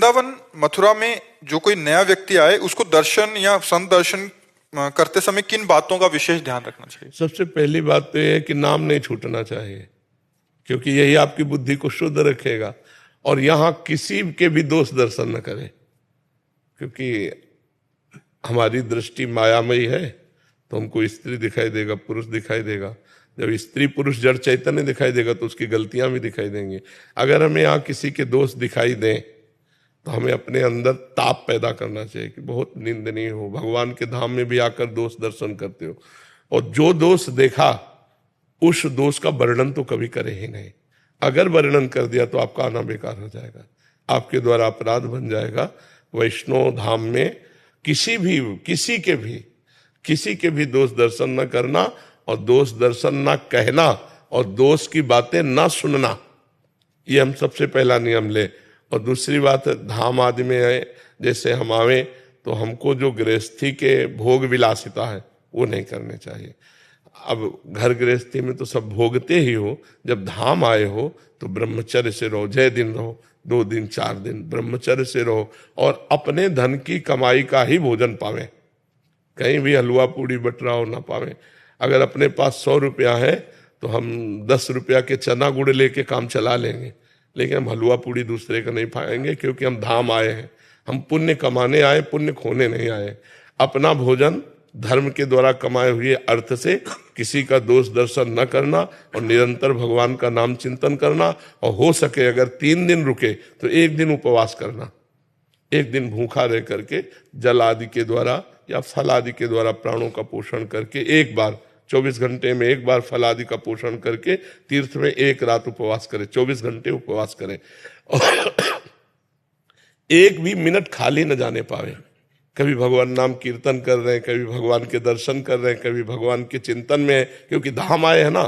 वृंदावन मथुरा में जो कोई नया व्यक्ति आए उसको दर्शन या संत दर्शन करते समय किन बातों का विशेष ध्यान रखना चाहिए? सबसे पहली बात तो यह है कि नाम नहीं छूटना चाहिए, क्योंकि यही आपकी बुद्धि को शुद्ध रखेगा। और यहां किसी के भी दोष दर्शन न करें, क्योंकि हमारी दृष्टि मायामयी है, तो हमको स्त्री दिखाई देगा, पुरुष दिखाई देगा। जब स्त्री पुरुष जड़ चैतन्य दिखाई देगा तो उसकी गलतियां भी दिखाई देंगी। अगर हमें यहाँ किसी के दोष दिखाई दें तो हमें अपने अंदर ताप पैदा करना चाहिए कि बहुत निंदनीय हो, भगवान के धाम में भी आकर दोष दर्शन करते हो, और जो दोष देखा उस दोष का वर्णन तो कभी करे ही नहीं। अगर वर्णन कर दिया तो आपका आना बेकार हो जाएगा, आपके द्वारा अपराध बन जाएगा। वैष्णव धाम में किसी के भी दोष दर्शन न करना, और दोष दर्शन न कहना, और दोष की बातें न सुनना, ये हम सबसे पहला नियम ले। और दूसरी बात, धाम आदि में है जैसे हम आवे तो हमको जो गृहस्थी के भोग विलासिता है वो नहीं करने चाहिए। अब घर गृहस्थी में तो सब भोगते ही हो, जब धाम आए हो तो ब्रह्मचर्य से रहो, 6 दिन रहो, 2 दिन 4 दिन ब्रह्मचर्य से रहो, और अपने धन की कमाई का ही भोजन पावे, कहीं भी हलवा पूड़ी बटराव ना पावे। अगर अपने पास 100 रुपया है तो हम 10 रुपया के चना गुड़ लेके काम चला लेंगे, लेकिन हम हलवा पूड़ी दूसरे का नहीं पाएंगे, क्योंकि हम धाम आए हैं, हम पुण्य कमाने आए, पुण्य खोने नहीं आए। अपना भोजन धर्म के द्वारा कमाए हुए अर्थ से किसी का दोष दर्शन न करना, और निरंतर भगवान का नाम चिंतन करना, और हो सके अगर 3 दिन रुके तो 1 दिन उपवास करना, 1 दिन भूखा रह करके जल आदि के द्वारा या फल आदि के द्वारा प्राणों का पोषण करके, एक बार 24 घंटे में एक बार फल आदि का पोषण करके तीर्थ में 1 रात उपवास करें, 24 घंटे उपवास करें, और 1 भी मिनट खाली न जाने पावे। कभी भगवान नाम कीर्तन कर रहे हैं, कभी भगवान के दर्शन कर रहे हैं, कभी भगवान के चिंतन में है, क्योंकि धाम आए है ना,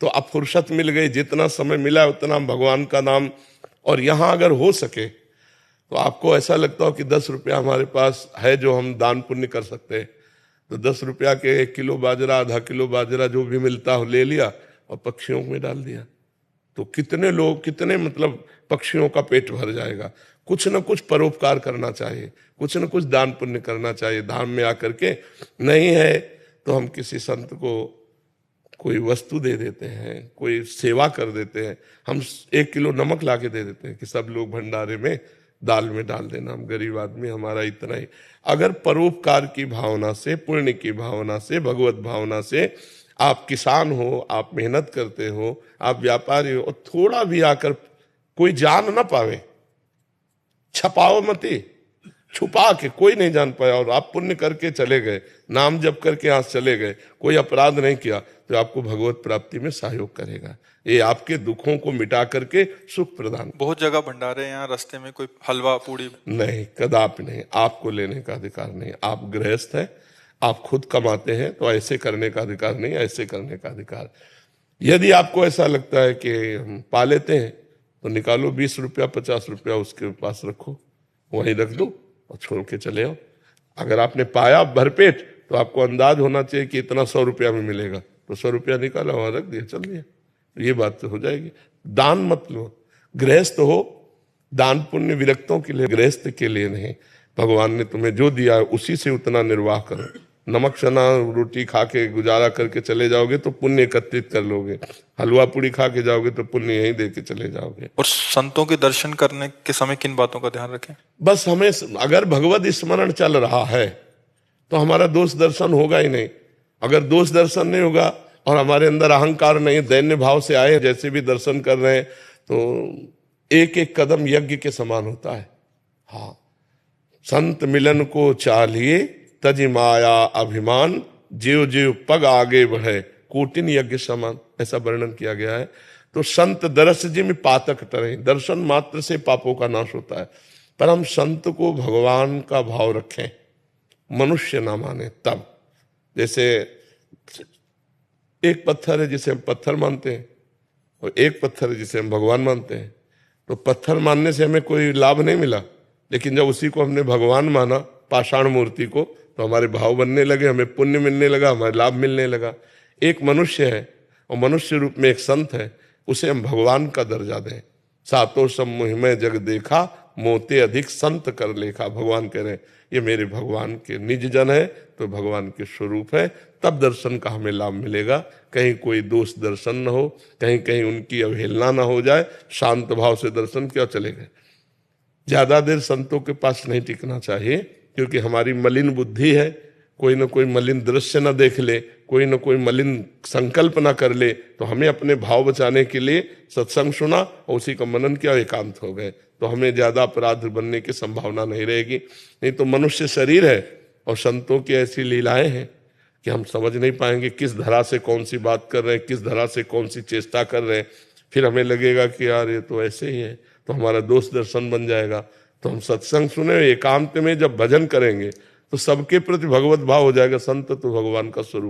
तो अब फुर्सत मिल गई, जितना समय मिला उतना भगवान का नाम। और यहाँ अगर हो सके तो आपको ऐसा लगता हो कि 10 रुपया हमारे पास है जो हम दान पुण्य कर सकते हैं, तो 10 रुपया के 1 किलो बाजरा, आधा किलो बाजरा जो भी मिलता हो ले लिया और पक्षियों में डाल दिया, तो कितने मतलब पक्षियों का पेट भर जाएगा। कुछ न कुछ परोपकार करना चाहिए, कुछ न कुछ दान पुण्य करना चाहिए। धाम में आकर के नहीं है तो हम किसी संत को कोई वस्तु दे देते हैं, कोई सेवा कर देते हैं, हम 1 किलो नमक ला के दे देते हैं कि सब लोग भंडारे में दाल में डाल देना, हम गरीब आदमी, हमारा इतना ही। अगर परोपकार की भावना से, पुण्य की भावना से, भगवत भावना से, आप किसान हो, आप मेहनत करते हो, आप व्यापारी हो, और थोड़ा भी आकर कोई जान ना पावे, छपाओ मती, छुपा के कोई नहीं जान पाया, और आप पुण्य करके चले गए, नाम जप करके यहाँ चले गए, कोई अपराध नहीं किया, तो आपको भगवत प्राप्ति में सहयोग करेगा। ये आपके दुखों को मिटा करके सुख प्रदान। बहुत जगह भंडारे हैं, यहाँ रास्ते में कोई हलवा पूड़ी नहीं, कदापि नहीं, आपको लेने का अधिकार नहीं। आप गृहस्थ हैं, आप खुद कमाते हैं, तो ऐसे करने का अधिकार नहीं, ऐसे करने का अधिकार। यदि आपको ऐसा लगता है कि हम पा लेते हैं तो निकालो 20 रुपया 50 रुपया उसके पास रखो, वहीं रख दो और छोड़ के चले आओ। अगर आपने पाया भरपेट तो आपको अंदाज होना चाहिए कि इतना 100 रुपया में मिलेगा, तो 100 रुपया निकाला, वहां रख दिया, चल दिया, ये बात तो हो जाएगी। दान मत लो, गृहस्थ हो, दान पुण्य विरक्तों के लिए, गृहस्थ के लिए नहीं। भगवान ने तुम्हें जो दिया है उसी से उतना निर्वाह करो। नमक चना रोटी खा के गुजारा करके चले जाओगे तो पुण्य एकत्रित कर लोगे, हलवा पूड़ी खा के जाओगे तो पुण्य यहीं दे के चले जाओगे। और संतों के दर्शन करने के समय किन बातों का ध्यान रखें? बस हमें अगर भगवत स्मरण चल रहा है तो हमारा दोष दर्शन होगा ही नहीं। अगर दोष दर्शन नहीं होगा और हमारे अंदर अहंकार नहीं, दैन्य भाव से आए जैसे भी दर्शन कर रहे हैं, तो एक एक कदम यज्ञ के समान होता है। हाँ, संत मिलन को चाहिए तजि माया अभिमान, जीव जीव पग आगे बढ़े कोटिन यज्ञ समान, ऐसा वर्णन किया गया है। तो संत दरस जी में पातक टरे, दर्शन मात्र से पापों का नाश होता है। पर हम संत को भगवान का भाव रखें, मनुष्य ना माने तब। जैसे एक पत्थर है जिसे हम पत्थर मानते हैं, और एक पत्थर है जिसे हम भगवान मानते हैं। तो पत्थर मानने से हमें कोई लाभ नहीं मिला, लेकिन जब उसी को हमने भगवान माना, पाषाण मूर्ति को, तो हमारे भाव बनने लगे, हमें पुण्य मिलने लगा, हमारे लाभ मिलने लगा। एक मनुष्य है और मनुष्य रूप में एक संत है, उसे हम भगवान का दर्जा दें। सातों सब मुहिम जग देखा मोते अधिक संत कर लेखा। भगवान कह रहे हैं ये मेरे भगवान के निज जन है, तो भगवान के स्वरूप है, तब दर्शन का हमें लाभ मिलेगा। कहीं कोई दोष दर्शन न हो, कहीं कहीं उनकी अवहेलना ना हो जाए, शांत भाव से दर्शन क्यों चलेगा। ज्यादा देर संतों के पास नहीं टिकना चाहिए, क्योंकि हमारी मलिन बुद्धि है, कोई ना कोई मलिन दृश्य न देख ले, कोई ना कोई मलिन संकल्प ना कर ले, तो हमें अपने भाव बचाने के लिए सत्संग सुना और उसी का मनन किया, एकांत हो गए, तो हमें ज्यादा अपराध बनने की संभावना नहीं रहेगी। नहीं तो मनुष्य शरीर है और संतों की ऐसी लीलाएं हैं कि हम समझ नहीं पाएंगे किस धरा से कौन सी बात कर रहे हैं, किस धरा से कौन सी चेष्टा कर रहे हैं। फिर हमें लगेगा कि यार ये तो ऐसे ही है, तो हमारा दोष दर्शन बन जाएगा। तो हम सत्संग सुने, एकांत में जब भजन करेंगे तो सबके प्रति भगवत भाव हो जाएगा। संत तो भगवान का स्वरूप।